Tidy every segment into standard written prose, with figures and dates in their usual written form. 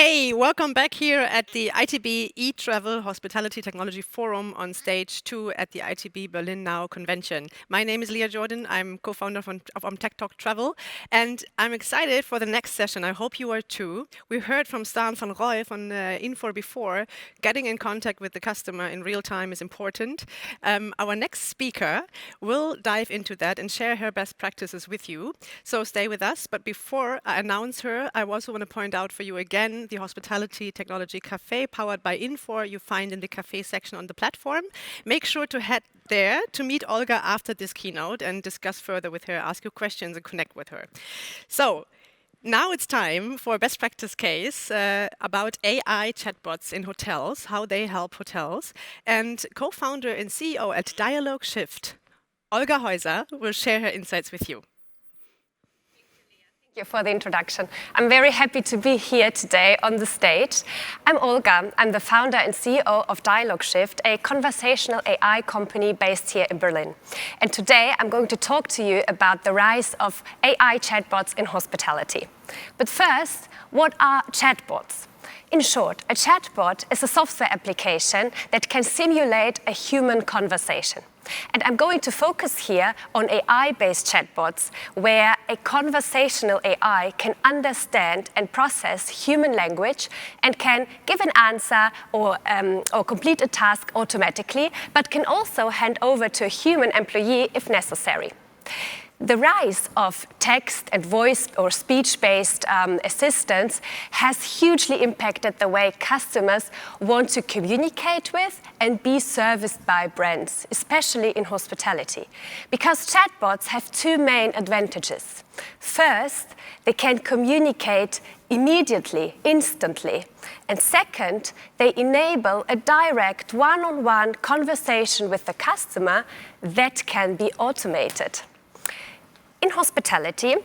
Hey, welcome back here at the ITB eTravel Hospitality Technology Forum on stage 2 at the ITB Berlin Now convention. My name is Leah Jordan. I'm co-founder of Tech Talk Travel, and I'm excited for the next session. I hope you are too. We heard from Stan van Rooij on Infor before. Getting in contact with the customer in real time is important. Our next speaker will dive into that and share her best practices with you. So stay with us. But before I announce her, I also want to point out for you again the Hospitality Technology Cafe powered by Infor you find in the cafe section on the platform. Make sure to head there to meet Olga after this keynote and discuss further with her, ask you questions and connect with her. So now it's time for a best practice case about AI chatbots in hotels, how they help hotels. And co-founder and CEO at DialogShift, Olga Heuser, will share her insights with you. Thank you for the introduction. I'm very happy to be here today on the stage. I'm Olga. I'm the founder and CEO of DialogShift, a conversational AI company based here in Berlin. And today I'm going to talk to you about the rise of AI chatbots in hospitality. But first, what are chatbots? In short, a chatbot is a software application that can simulate a human conversation. And I'm going to focus here on AI-based chatbots, where a conversational AI can understand and process human language and can give an answer or complete a task automatically, but can also hand over to a human employee if necessary. The rise of text and voice or speech-based assistants has hugely impacted the way customers want to communicate with and be serviced by brands, especially in hospitality. Because chatbots have two main advantages. First, they can communicate immediately, instantly. And second, they enable a direct one-on-one conversation with the customer that can be automated. In hospitality,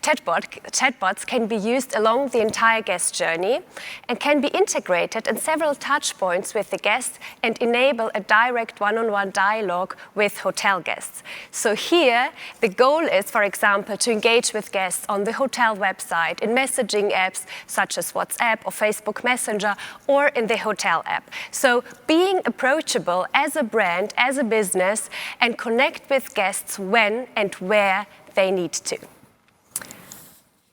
chatbots can be used along the entire guest journey and can be integrated in several touch points with the guests and enable a direct one-on-one dialogue with hotel guests. So here, the goal is, for example, to engage with guests on the hotel website, in messaging apps such as WhatsApp or Facebook Messenger, or in the hotel app. So being approachable as a brand, as a business, and connect with guests when and where they need to.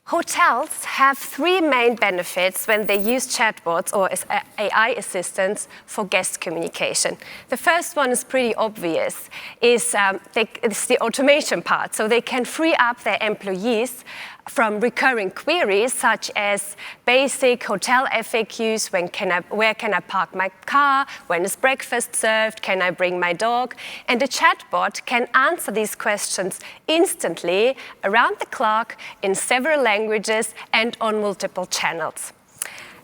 Hotels have three main benefits when they use chatbots or AI assistants for guest communication. The first one is pretty obvious, it's the automation part. So they can free up their employees from recurring queries such as basic hotel FAQs, where can I park my car, when is breakfast served, can I bring my dog? And the chatbot can answer these questions instantly, around the clock, in several languages and on multiple channels.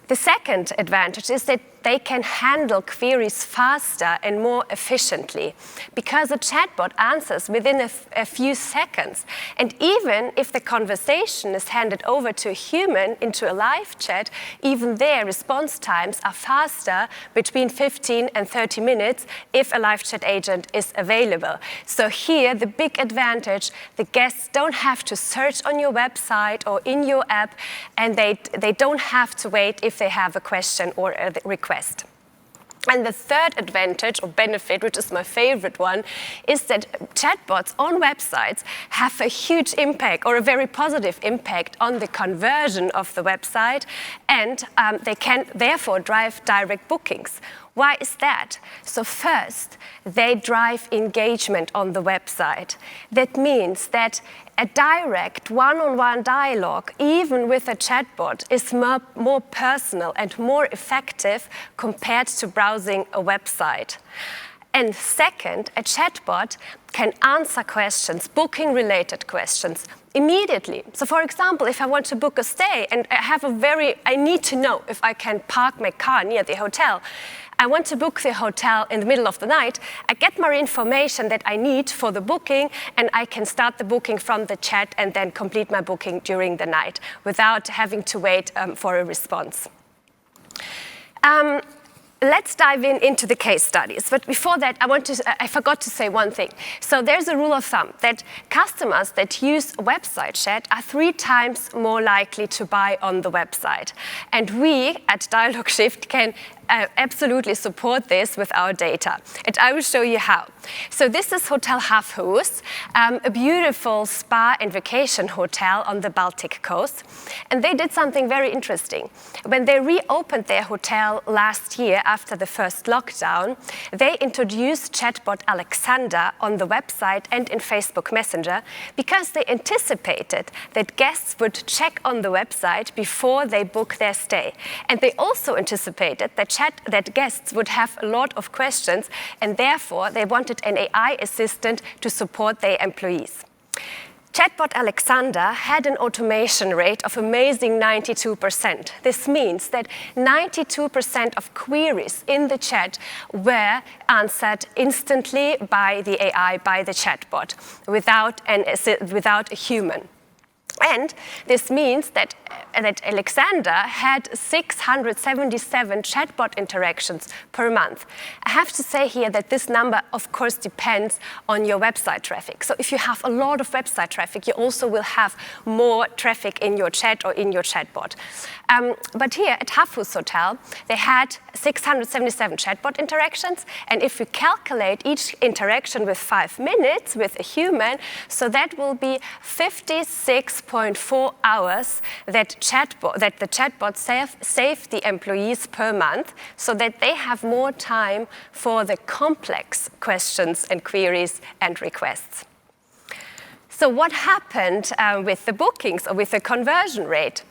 The second advantage is that they can handle queries faster and more efficiently because a chatbot answers within a few seconds. And even if the conversation is handed over to a human into a live chat, even their response times are faster, between 15 and 30 minutes, if a live chat agent is available. So here, the big advantage, the guests don't have to search on your website or in your app, and they don't have to wait if they have a question or a request. And the third advantage or benefit, which is my favorite one, is that chatbots on websites have a huge impact or a very positive impact on the conversion of the website, and they can therefore drive direct bookings. Why is that? So first, they drive engagement on the website. That means that a direct one-on-one dialogue, even with a chatbot, is more personal and more effective compared to browsing a website. And second, a chatbot can answer questions, booking-related questions, immediately. So for example, if I want to book a stay and I need to know if I can park my car near the hotel, I want to book the hotel in the middle of the night, I get more information that I need for the booking, and I can start the booking from the chat and then complete my booking during the night without having to wait for a response. let's dive into the case studies. But before that, I forgot to say one thing. So there's a rule of thumb that customers that use website chat are 3 times more likely to buy on the website. And we at DialogShift can absolutely support this with our data. And I will show you how. So this is Hotel Heuser, a beautiful spa and vacation hotel on the Baltic coast. And they did something very interesting. When they reopened their hotel last year after the first lockdown, they introduced chatbot Alexander on the website and in Facebook Messenger because they anticipated that guests would check on the website before they book their stay. And they also anticipated that guests would have a lot of questions, and therefore they wanted an AI assistant to support their employees. Chatbot Alexander had an automation rate of amazing 92%. This means that 92% of queries in the chat were answered instantly by the AI, by the chatbot, without a human. And this means that Alexander had 677 chatbot interactions per month. I have to say here that this number, of course, depends on your website traffic. So if you have a lot of website traffic, you also will have more traffic in your chat or in your chatbot. But here at Heuser Hotel, they had 677 chatbot interactions. And if we calculate each interaction with 5 minutes with a human, so that will be 56.4 hours that the chatbot save the employees per month, so that they have more time for the complex questions and queries and requests. So what happened with the bookings or with the conversion rate?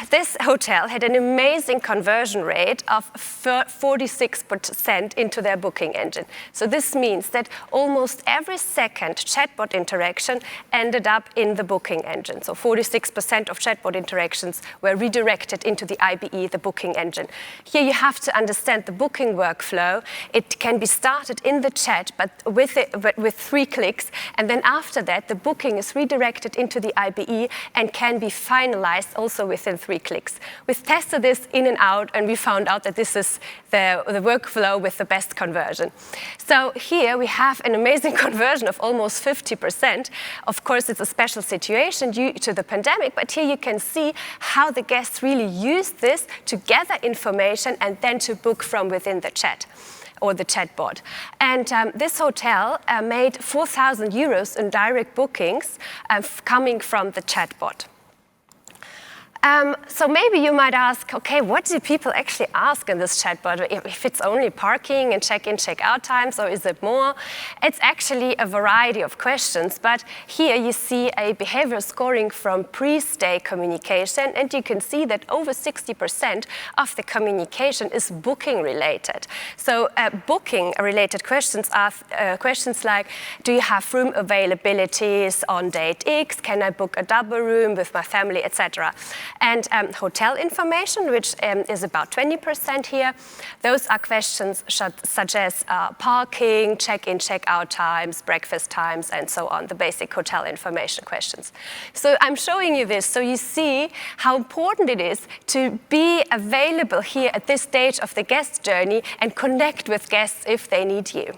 This hotel had an amazing conversion rate of 46% into their booking engine. So this means that almost every second chatbot interaction ended up in the booking engine. So 46% of chatbot interactions were redirected into the IBE, the booking engine. Here you have to understand the booking workflow. It can be started in the chat, but with 3 clicks. And then after that, the booking is redirected into the IBE and can be finalized also within 3 clicks. We've tested this in and out, and we found out that this is the workflow with the best conversion. So here we have an amazing conversion of almost 50%. Of course, it's a special situation due to the pandemic, but here you can see how the guests really use this to gather information and then to book from within the chat or the chatbot. And this hotel made 4,000 euros in direct bookings coming from the chatbot. So maybe you might ask, okay, what do people actually ask in this chatbot? If it's only parking and check-in, check-out times, or is it more? It's actually a variety of questions, but here you see a behavior scoring from pre-stay communication, and you can see that over 60% of the communication is booking related. So booking-related questions are questions like, do you have room availabilities on date X? Can I book a double room with my family, etc.? And hotel information, which is about 20% here. Those are questions such as parking, check-in, check-out times, breakfast times, and so on, the basic hotel information questions. So I'm showing you this so you see how important it is to be available here at this stage of the guest journey and connect with guests if they need you.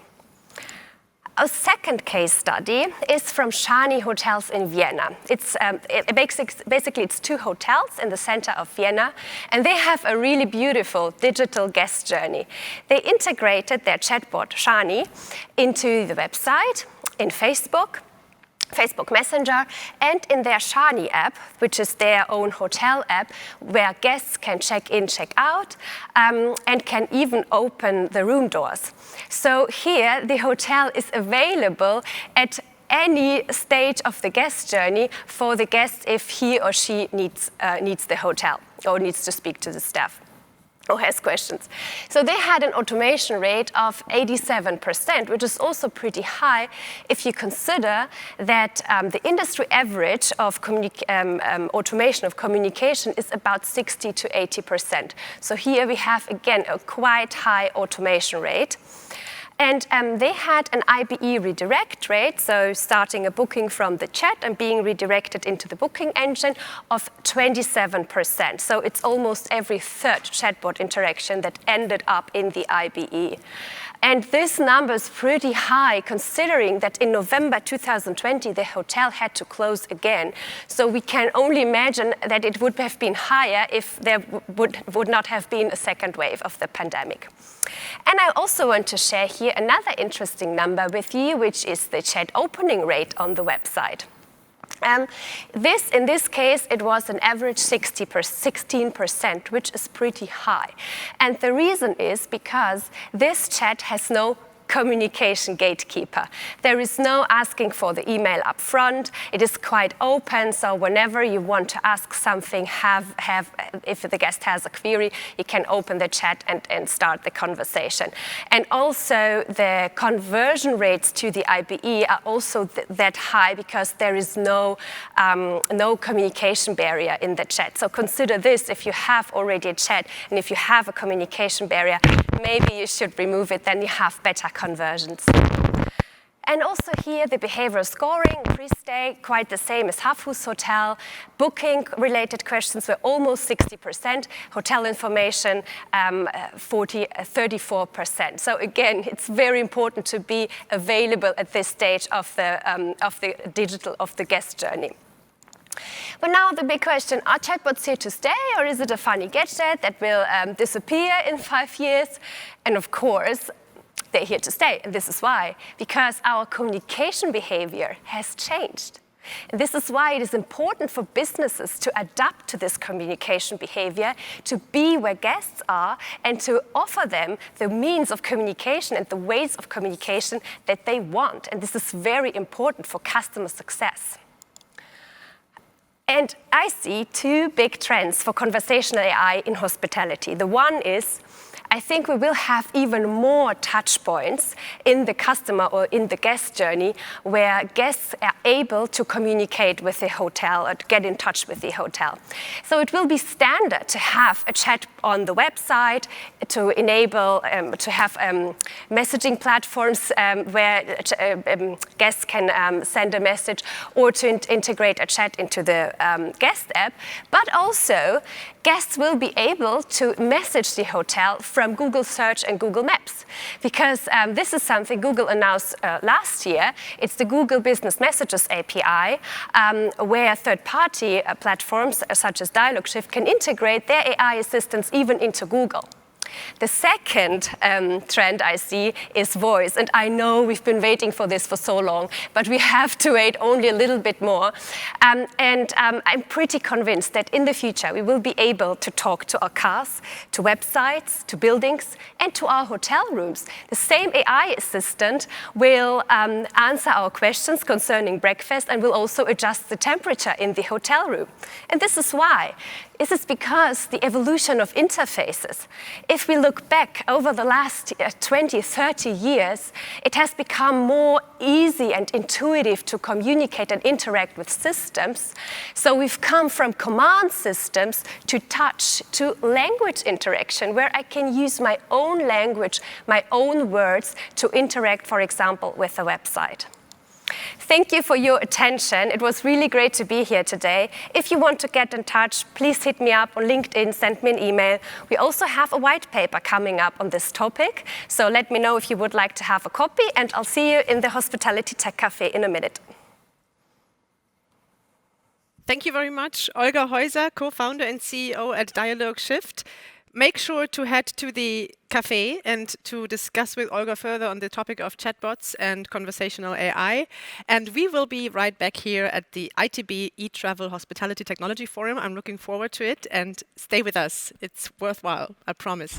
A second case study is from Szani Hotels in Vienna. Basically, it's 2 hotels in the center of Vienna, and they have a really beautiful digital guest journey. They integrated their chatbot, Szani, into the website, in Facebook Messenger, and in their Szani app, which is their own hotel app, where guests can check in, check out, and can even open the room doors. So here, the hotel is available at any stage of the guest journey for the guest if he or she needs the hotel or needs to speak to the staff or has questions. So they had an automation rate of 87%, which is also pretty high if you consider that the industry average of automation of communication is about 60 to 80%. So here we have, again, a quite high automation rate. And they had an IBE redirect rate, so starting a booking from the chat and being redirected into the booking engine, of 27%. So it's almost every third chatbot interaction that ended up in the IBE. And this number is pretty high, considering that in November 2020, the hotel had to close again. So we can only imagine that it would have been higher if there would not have been a second wave of the pandemic. And I also want to share here another interesting number with you, which is the chat opening rate on the website. In this case, it was an average 16%, which is pretty high. And the reason is because this chat has no communication gatekeeper. There is no asking for the email up front. It is quite open, so whenever you want to ask something, if the guest has a query, you can open the chat and start the conversation. And also the conversion rates to the IBE are also that high because there is no communication barrier in the chat. So consider this: if you have already a chat and if you have a communication barrier, maybe you should remove it, then you have better conversions. And also here, the behavioral scoring, pre-stay, quite the same as Hafus Hotel. Booking-related questions were almost 60%. Hotel information, 34%. So again, it's very important to be available at this stage of the guest journey. But now the big question, are chatbots here to stay, or is it a funny gadget that will disappear in 5 years? And of course, they're here to stay, and this is why. Because our communication behavior has changed. And this is why it is important for businesses to adapt to this communication behavior, to be where guests are, and to offer them the means of communication and the ways of communication that they want. And this is very important for customer success. And I see two big trends for conversational AI in hospitality. The one is, I think we will have even more touch points in the customer or in the guest journey where guests are able to communicate with the hotel or to get in touch with the hotel. So it will be standard to have a chat on the website, to enable, to have messaging platforms where guests can send a message, or to integrate a chat into the guest app. But also, guests will be able to message the hotel from Google Search and Google Maps, because this is something Google announced last year. It's the Google Business Messages API, where third-party platforms such as DialogShift can integrate their AI assistants even into Google. The second trend I see is voice, and I know we've been waiting for this for so long, but we have to wait only a little bit more. I'm pretty convinced that in the future we will be able to talk to our cars, to websites, to buildings, and to our hotel rooms. The same AI assistant will answer our questions concerning breakfast and will also adjust the temperature in the hotel room. And this is why. This is because the evolution of interfaces. If we look back over the last 20, 30 years, it has become more easy and intuitive to communicate and interact with systems. So we've come from command systems to touch to language interaction, where I can use my own language, my own words to interact, for example, with a website. Thank you for your attention. It was really great to be here today. If you want to get in touch, please hit me up on LinkedIn, send me an email. We also have a white paper coming up on this topic, so let me know if you would like to have a copy, and I'll see you in the Hospitality Tech Cafe in a minute. Thank you very much, Olga Heuser, co-founder and CEO at DialogShift. Make sure to head to the cafe and to discuss with Olga further on the topic of chatbots and conversational AI. And we will be right back here at the ITB eTravel Hospitality Technology Forum. I'm looking forward to it, and stay with us. It's worthwhile, I promise.